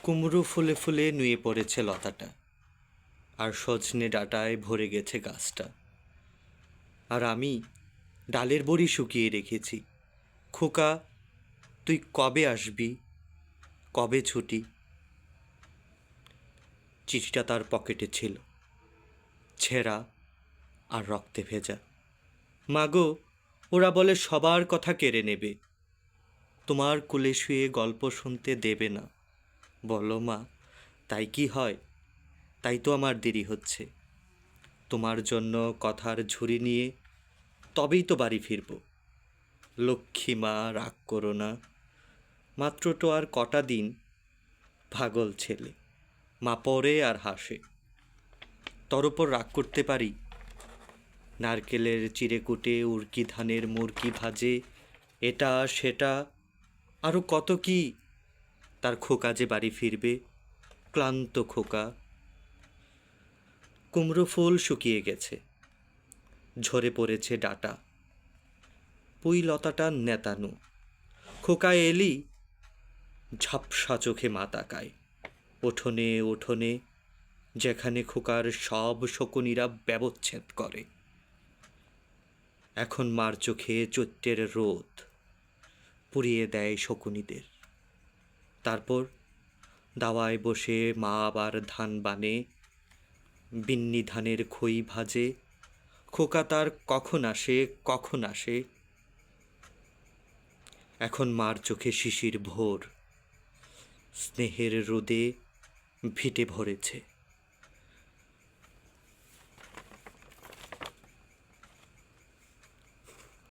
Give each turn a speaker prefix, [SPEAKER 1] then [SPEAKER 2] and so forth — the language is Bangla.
[SPEAKER 1] কুমড়ো ফুলে ফুলে নুয়ে পড়েছে লতাটা, আর সজনে ডাঁটায় ভরে গেছে গাছটা। আর আমি ডালের বড়ি শুকিয়ে রেখেছি। খোকা, তুই কবে আসবি? কবে ছুটি? চিঠিটা তার পকেটে ছিল, ছেঁড়া আর রক্তে ভেজা। মাগো, ওরা বলে সবার কথা কেড়ে নেবে, তোমার কোলে শুয়ে গল্প শুনতে দেবে না। বলো মা, তাই কি হয়? তাই তো আমার দেরি হচ্ছে। তোমার জন্য কথার ঝুড়ি নিয়ে তবেই তো বাড়ি ফিরব। লক্ষ্মী মা, রাগ করো না, মাত্র তো আর কটা দিন। পাগল ছেলে, মা পড়ে আর হাসে। তোর ওপর রাগ করতে পারি? নারকেলের চিড়েকুটে, উড়কি ধানের মুরকি ভাজে, এটা সেটা আরও কত কি। তার খোকা যে বাড়ি ফিরবে, ক্লান্ত খোকা। কুমড়ো ফুল শুকিয়ে গেছে, ঝরে পড়েছে ডাটা। পুঁই লতাটা নেতানো। খোকা এলি, ঝাপসা চোখে মা তাকায়। উঠোনে উঠোনে, যেখানে খোকার সব শকুনিরা ব্যবচ্ছেদ করে। এখন মার চোখে চৈত্রের রোদ পুড়িয়ে দেয় শকুনিদের। তারপর দাওয়ায় বসে মা আবার ধান বানে, বিন্নি ধানের খই ভাজে। খোকা তার কখন আসে, কখন আসে। এখন মার চোখে শিশির ভোর, স্নেহের রোদে ভিটে ভরেছে।